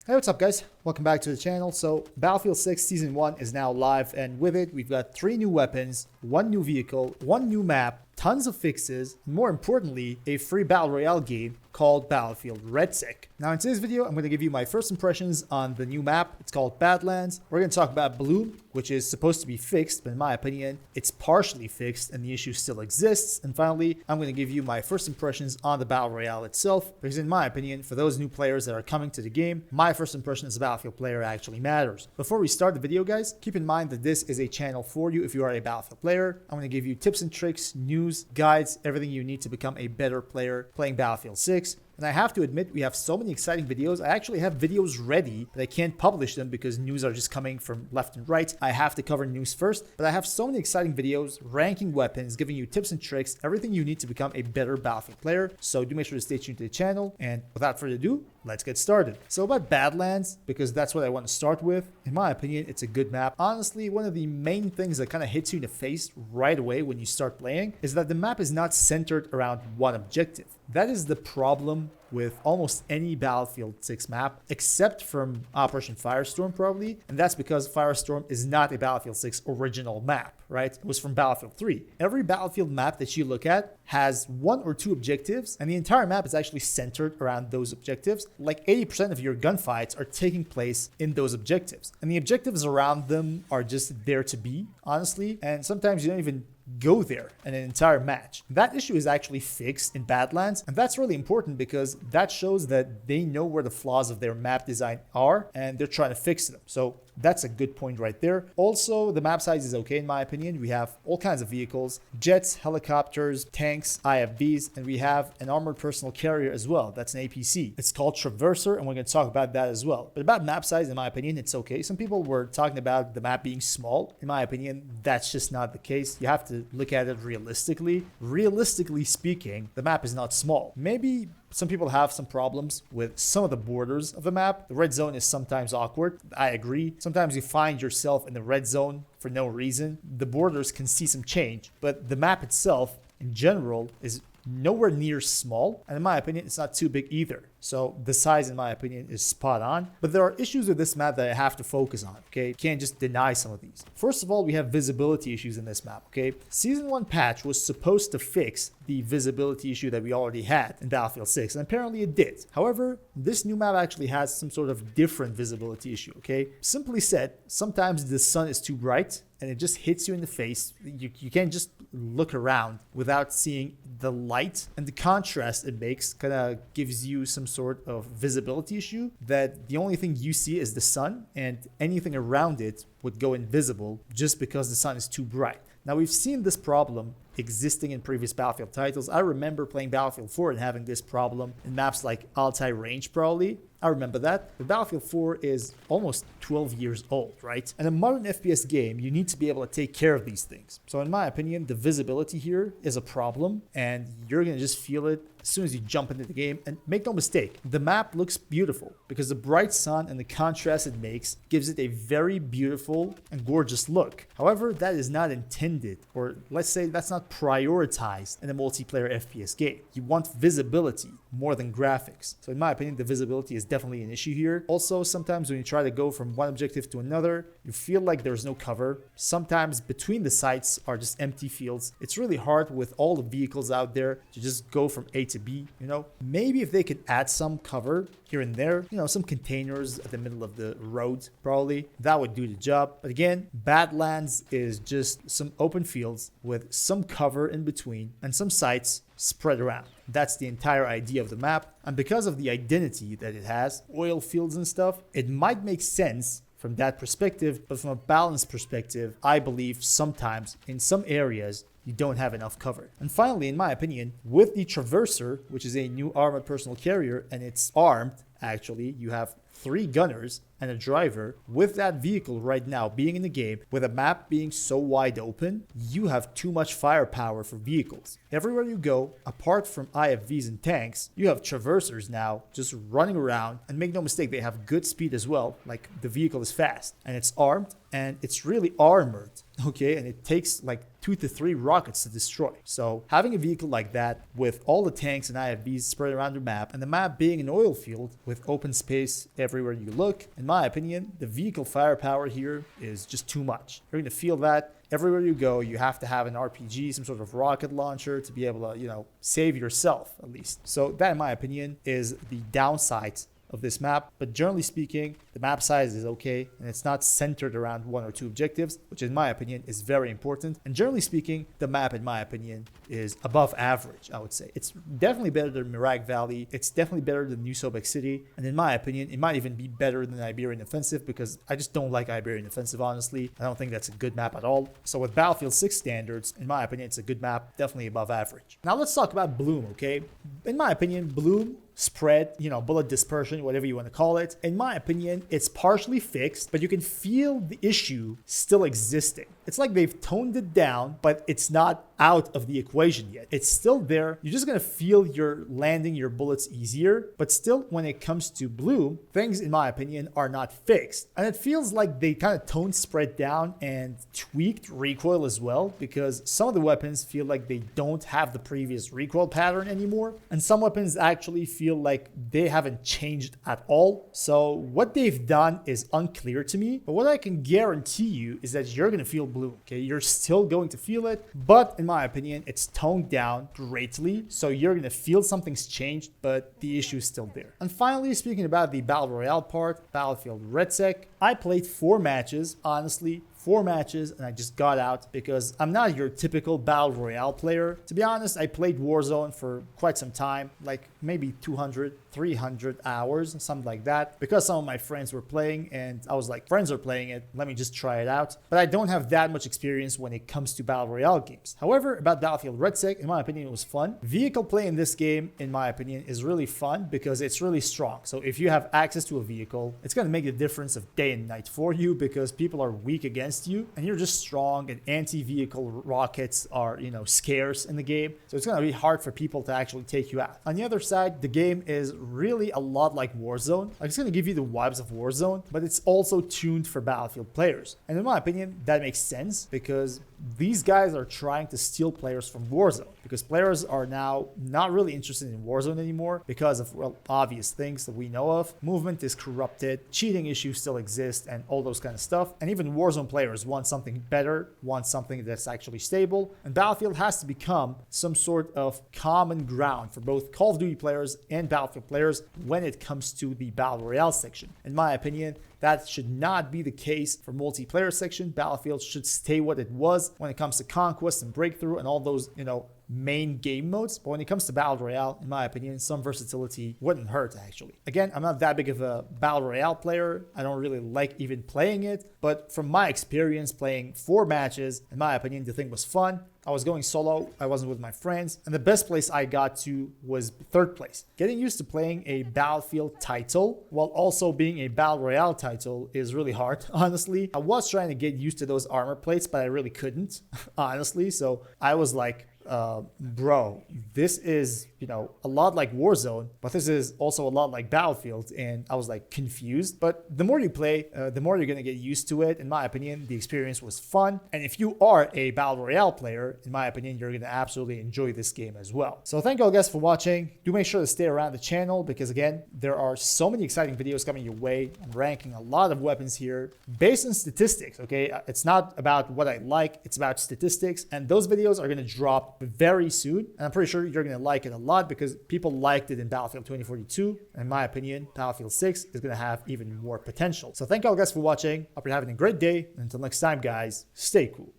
Hey, what's up guys? Welcome back to the channel. So Battlefield 6 Season 1 is now live, and with it we've got 3 new weapons, 1 new vehicle, 1 new map, tons of fixes, and more importantly, a free Battle Royale game called Battlefield REDSEC. Now in today's video, I'm going to give you my first impressions on the new map. It's called Badlands. We're going to talk about Bloom, which is supposed to be fixed, but in my opinion, it's partially fixed and the issue still exists. And finally, I'm going to give you my first impressions on the Battle Royale itself, because in my opinion, for those new players that are coming to the game, my first impression as a Battlefield player actually matters. Before we start the video, guys, keep in mind that this is a channel for you if you are a Battlefield player. I'm going to give you tips and tricks, news, guides, everything you need to become a better player playing Battlefield 6. And I have to admit, we have so many exciting videos. I actually have videos ready, but I can't publish them because news are just coming from left and right. I have to cover news first, but I have so many exciting videos, ranking weapons, giving you tips and tricks, everything you need to become a better Battlefield player. So do make sure to stay tuned to the channel. And without further ado, let's get started. So about Badlands, because that's what I want to start with. In my opinion, it's a good map. Honestly, one of the main things that kind of hits you in the face right away when you start playing is that the map is not centered around one objective. That is the problem with almost any Battlefield 6 map, except from Operation Firestorm probably, and that's because Firestorm is not a Battlefield 6 original map, right? It was from Battlefield 3. Every Battlefield map that you look at has 1 or 2 objectives, and the entire map is actually centered around those objectives. Like 80% of your gunfights are taking place in those objectives, and the objectives around them are just there to be, honestly, and sometimes you don't even go there in an entire match. That issue is actually fixed in Badlands, and that's really important because that shows that they know where the flaws of their map design are and they're trying to fix them. So that's a good point right there. Also, the map size is okay in my opinion. We have all kinds of vehicles, jets, helicopters, tanks, IFVs, and we have an armored personal carrier as well. That's an APC. It's called Traverser, and we're going to talk about that as well. But about map size, in my opinion, it's okay. Some people were talking about the map being small. In my opinion, that's just not the case. You have to look at it realistically. Realistically speaking, the map is not small. Maybe some people have some problems with some of the borders of the map. The red zone is sometimes awkward. I agree. Sometimes you find yourself in the red zone for no reason. The borders can see some change, but the map itself in general is nowhere near small, and in my opinion it's not too big either. So the size in my opinion is spot on, but there are issues with this map that I have to focus on. Okay, you can't just deny some of these. First of all, we have visibility issues in this map. Okay, season 1 patch was supposed to fix the visibility issue that we already had in Battlefield 6, and apparently it did. However, this new map actually has some sort of different visibility issue. Okay, simply said, sometimes the sun is too bright and it just hits you in the face. You can't just look around without seeing the light, and the contrast it makes kind of gives you some sort of visibility issue that the only thing you see is the sun, and anything around it would go invisible just because the sun is too bright. Now, we've seen this problem existing in previous Battlefield titles. I remember playing Battlefield 4 and having this problem in maps like Altai Range probably. I remember that. But Battlefield 4 is almost 12 years old, right? In a modern FPS game, you need to be able to take care of these things. So in my opinion, the visibility here is a problem, and you're going to just feel it as soon as you jump into the game. And make no mistake, the map looks beautiful because the bright sun and the contrast it makes gives it a very beautiful and gorgeous look. However, that is not intended, or let's say that's not prioritized in a multiplayer FPS game. You want visibility more than graphics. So in my opinion, the visibility is definitely an issue here. Also, sometimes when you try to go from one objective to another, you feel like there's no cover. Sometimes between the sites are just empty fields. It's really hard with all the vehicles out there to just go from A to B, you know? Maybe if they could add some cover here and there, you know, some containers at the middle of the road, probably, that would do the job. But again, Badlands is just some open fields with some cover in between and some sites spread around. That's the entire idea of the map, and because of the identity that it has, oil fields and stuff, it might make sense from that perspective, but from a balance perspective, I believe sometimes in some areas you don't have enough cover. And finally, in my opinion, with the Traverser, which is a new armored personal carrier, and it's armed, actually, you have 3 gunners and a driver. With that vehicle right now being in the game, with a map being so wide open, you have too much firepower for vehicles. Everywhere you go, apart from IFVs and tanks, you have Traversers now just running around, and make no mistake, they have good speed as well. Like, the vehicle is fast and it's armed and it's really armored. okay, and it takes like 2 to 3 rockets to destroy. So having a vehicle like that with all the tanks and IFVs spread around the map, and the map being an oil field with open space everywhere you look, in my opinion, the vehicle firepower here is just too much. You're going to feel that everywhere you go. You have to have an RPG, some sort of rocket launcher to be able to, save yourself at least. So that, in my opinion, is the downside of this map. But generally speaking, the map size is okay, and it's not centered around 1 or 2 objectives, which in my opinion is very important. And generally speaking, the map, in my opinion, is above average, I would say. It's definitely better than Mirag Valley. It's definitely better than New Sobek City. And in my opinion, it might even be better than Iberian Offensive, because I just don't like Iberian Offensive, honestly. I don't think that's a good map at all. So with Battlefield 6 standards, in my opinion, it's a good map, definitely above average. Now let's talk about Bloom, okay? In my opinion, Bloom spread, bullet dispersion, whatever you want to call it. In my opinion, it's partially fixed, but you can feel the issue still existing. It's like they've toned it down, but it's not out of the equation yet. It's still there. You're just going to feel you're landing your bullets easier, but still when it comes to Bloom, things, in my opinion, are not fixed. And it feels like they kind of toned spread down and tweaked recoil as well, because some of the weapons feel like they don't have the previous recoil pattern anymore. And some weapons actually feel like they haven't changed at all. So what they've done is unclear to me, but what I can guarantee you is that you're going to feel Bloom, okay? You're still going to feel it, but in my opinion, it's toned down greatly. So you're going to feel something's changed, but the issue is still there. And finally, speaking about the Battle Royale part, Battlefield REDSEC, I played 4 matches, honestly. 4 matches, and I just got out because I'm not your typical Battle Royale player. To be honest, I played Warzone for quite some time, like maybe 200, 300 hours, something like that, because some of my friends were playing and I was like, friends are playing it, let me just try it out. But I don't have that much experience when it comes to Battle Royale games. However, about Battlefield REDSEC, in my opinion, it was fun. Vehicle play in this game, in my opinion, is really fun because it's really strong. So if you have access to a vehicle, it's going to make the difference of day and night for you, because people are weak against you and you're just strong, and anti-vehicle rockets are, scarce in the game. So it's going to be hard for people to actually take you out. On the other side, the game is really a lot like Warzone. Like, it's going to give you the vibes of Warzone, but it's also tuned for Battlefield players. And in my opinion, that makes sense because these guys are trying to steal players from Warzone, because players are now not really interested in Warzone anymore because of, well, obvious things that we know of. Movement is corrupted, cheating issues still exist, and all those kind of stuff. And even Warzone players want something better, want something that's actually stable. And Battlefield has to become some sort of common ground for both Call of Duty players and Battlefield players when it comes to the Battle Royale section. In my opinion, that should not be the case for multiplayer section. Battlefield should stay what it was when it comes to Conquest and Breakthrough and all those, main game modes. But when it comes to Battle Royale, in my opinion, some versatility wouldn't hurt, actually. Again, I'm not that big of a Battle Royale player. I don't really like even playing it. But from my experience playing 4 matches, in my opinion, the thing was fun. I was going solo, I wasn't with my friends, and the best place I got to was 3rd place. Getting used to playing a Battlefield title while also being a Battle Royale title is really hard, honestly. I was trying to get used to those armor plates, but I really couldn't, honestly. So I was like, bro, this is, a lot like Warzone, but this is also a lot like Battlefield, and I was like confused. But the more you play, the more you're gonna get used to it. In my opinion, the experience was fun, and if you are a Battle Royale player, in my opinion, you're gonna absolutely enjoy this game as well. So thank you all guys for watching. Do make sure to stay around the channel, because again, there are so many exciting videos coming your way. I'm ranking a lot of weapons here based on statistics, okay? It's not about what I like, it's about statistics, and those videos are gonna drop very soon, and I'm pretty sure you're gonna like it a lot because people liked it in Battlefield 2042. And in my opinion, Battlefield 6 is gonna have even more potential. So thank you all guys for watching. Hope you're having a great day. Until next time, guys, stay cool.